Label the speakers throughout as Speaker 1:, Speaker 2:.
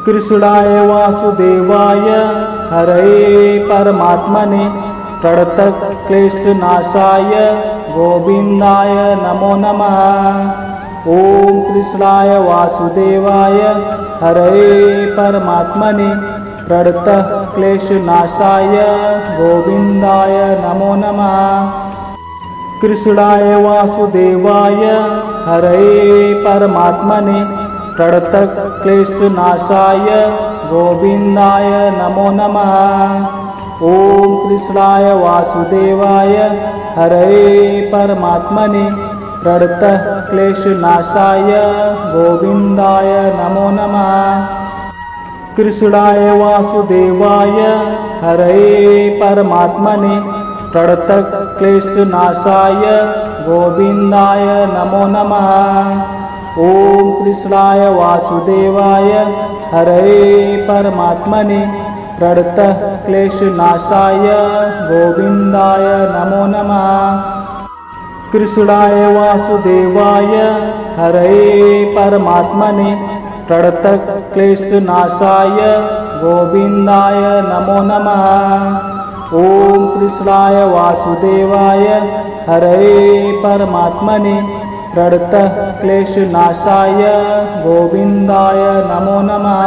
Speaker 1: कृष्णाय वासुदेवाय हरये परमात्मने प्रणतक्लेशनाशाय गोविन्दाय नमो नमः। ओम कृष्णाय वासुदेवाय हरये परमात्मने प्रणतक्लेशनाशाय गोविन्दाय नमो नमः। कृष्णाय वासुदेवाय हरये परमात्मने प्रणतक्लेशनाशाय गोविन्दाय नमो नमः। ओम कृष्णाय वासुदेवाय हरये परमात्मने प्रणतक्लेशनाशाय गोविन्दाय नमो नमः। कृष्णाय वासुदेवाय हरये परमात्मने प्रणतक्लेशनाशाय गोविन्दाय नमो नमः। ओम कृष्णाय वासुदेवाय हरये परमात्मने प्रणतक्लेशनाशाय गोविन्दाय नमो नमः। कृष्णाय वासुदेवाय हरये परमात्मने प्रणतक्लेशनाशाय गोविन्दाय नमो नमः। ओम कृष्णाय वासुदेवाय हरये परमात्मने प्रणतक्लेशनाशाय गोविन्दाय नमो नमः।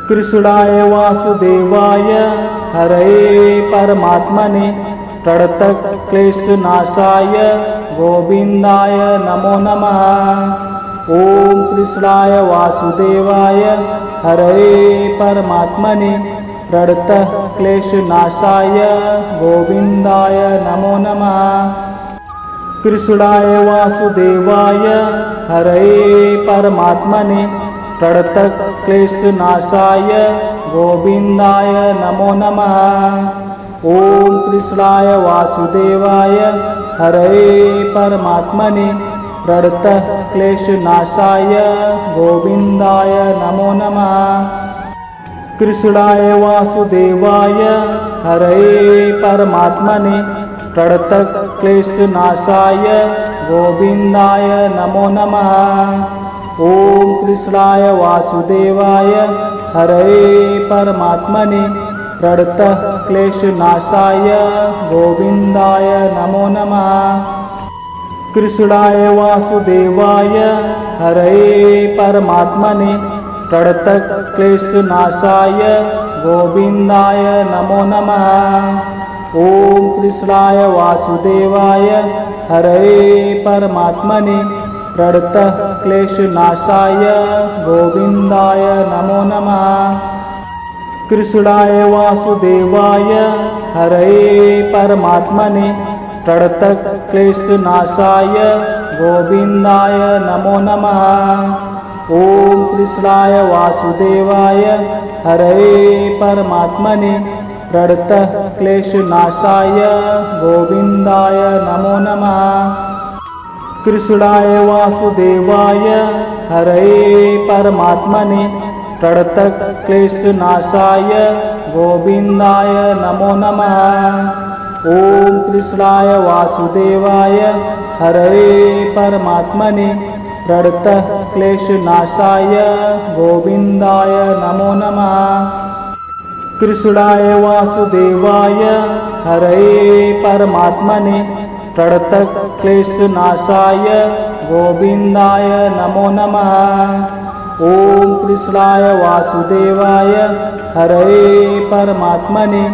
Speaker 1: कृष्णाय वासुदेवाय हरये परमात्मने प्रणतक्लेशनाशाय गोविन्दाय नमो नमः। ओम कृष्णाय वासुदेवाय हरये परमात्मने प्रणतक्लेशनाशाय गोविन्दाय नमो नमः। कृष्णाय वासुदेवाय हरये परमात्मने प्रणतक्लेशनाशाय गोविन्दाय नमो नमः। ओम कृष्णाय वासुदेवाय हरये परमात्मने प्रणतक्लेशनाशाय गोविन्दाय नमो नमः। कृष्णाय वासुदेवाय हरये परमात्मने प्रणतक्लेशनाशाय गोविन्दाय नमो नमः। ओम कृष्णाय वासुदेवाय हरये परमात्मने प्रणतक्लेशनाशाय गोविन्दाय नमो नमः। कृष्णाय वासुदेवाय हरये परमात्मने प्रणतक्लेशनाशाय गोविन्दाय नमो नमः। ओम कृष्णाय वासुदेवाय हरये परमात्मने प्रणतक्लेशनाशाय गोविन्दाय नमो नमः। कृष्णाय वासुदेवाय हरये परमात्मने प्रणतक्लेशनाशाय गोविन्दाय नमो नमः। ओम कृष्णाय वासुदेवाय हरये परमात्मने प्रणतक्लेशनाशाय गोविन्दाय नमो नमः। कृष्णाय वासुदेवाय हरये परमात्मने प्रणतक्लेशनाशाय गोविन्दाय नमो नमः। ओम कृष्णाय वासुदेवाय हरये परमात्मने प्रणतक्लेशनाशाय गोविन्दाय नमो नमः। कृष्णाय वासुदेवाय हरये परमात्मने प्रणतक्लेशनाशाय गोविन्दाय नमो नमः। ओम कृष्णाय वासुदेवाय हरये परमात्मने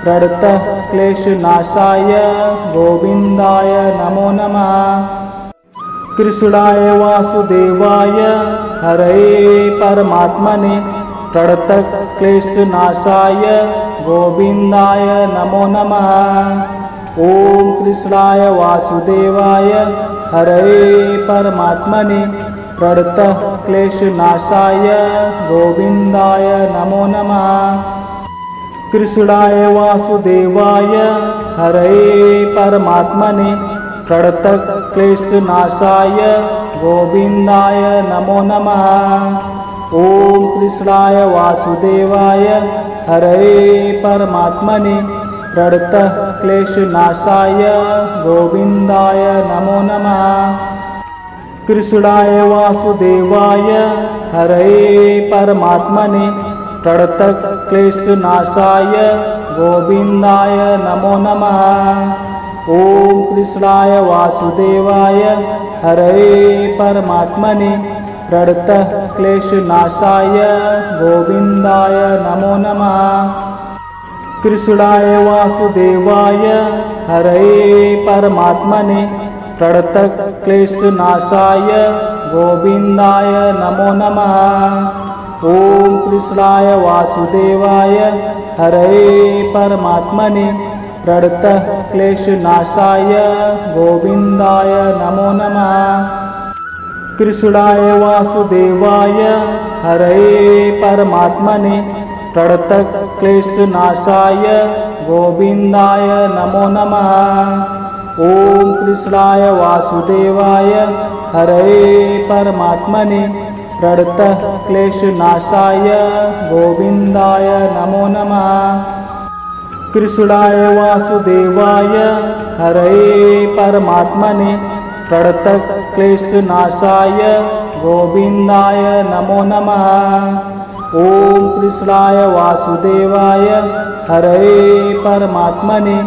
Speaker 1: प्रणतक्लेशनाशाय गोविन्दाय नमो नमः। कृष्णाय वासुदेवाय हरये परमात्मने प्रणतक्लेशनाशाय गोविन्दाय नमो नमः। ओम कृष्णाय वासुदेवाय हरये परमात्मने प्रणतक्लेशनाशाय गोविन्दाय नमो नमः। कृष्णाय वासुदेवाय हरये परमात्मने प्रणतक्लेशनाशाय गोविन्दाय नमो नमः। ओम कृष्णाय वासुदेवाय हरये परमात्मने प्रणतक्लेशनाशाय गोविन्दाय नमो नमः। कृष्णाय वासुदेवाय हरये परमात्मने प्रणतक्लेशनाशाय गोविन्दाय नमो नमः। ॐ कृष्णाय वासुदेवाय हरये परमात्मने प्रणतक्लेशनाशाय गोविन्दाय नमो नमः। कृष्णाय वासुदेवाय हरये परमात्मने प्रणतक्लेशनाशाय गोविन्दाय नमो नमः। ॐ कृष्णाय वासुदेवाय हरये परमात्मने प्रणतक्लेशनाशाय गोविन्दाय नमो नमः। कृष्णाय वासुदेवाय हरये परमात्मने प्रणतक्लेशनाशाय गोविन्दाय नमो नमः। ॐ कृष्णाय वासुदेवाय हरये परमात्मने प्रणतक्लेशनाशाय गोविन्दाय नमो नमः। कृष्णाय वासुदेवाय हरये परमात्मने प्रणतक्लेशनाशाय गोविन्दाय नमो नमः। ॐ कृष्णाय वासुदेवाय हरये परमात्मने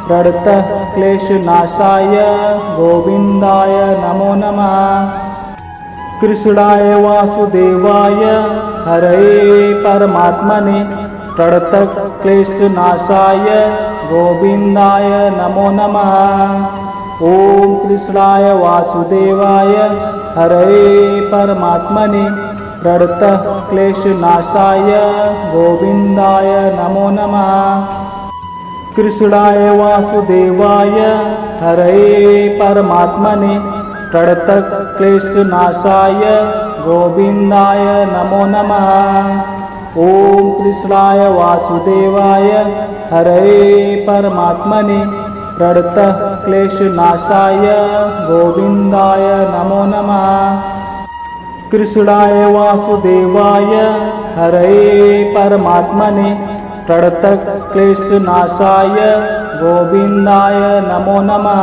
Speaker 1: प्रणतक्लेशनाशाय गोविन्दाय नमो नमः। कृष्णाय वासुदेवाय हरये परमात्मने प्रणतक्लेशनाशाय गोविन्दाय नमो नमः। ॐ कृष्णाय वासुदेवाय हरये परमात्मने प्रणतक्लेशनाशाय गोविन्दाय नमो नमः। कृष्णाय वासुदेवाय हरये परमात्मने प्रणतक्लेशनाशाय गोविन्दाय नमो नमः। ॐ कृष्णाय वासुदेवाय हरये परमात्मने प्रणतक्लेशनाशाय गोविन्दाय नमो नमः। कृष्णाय वासुदेवाय हरये परमात्मने प्रणतक्लेशनाशाय गोविन्दाय नमो नमः।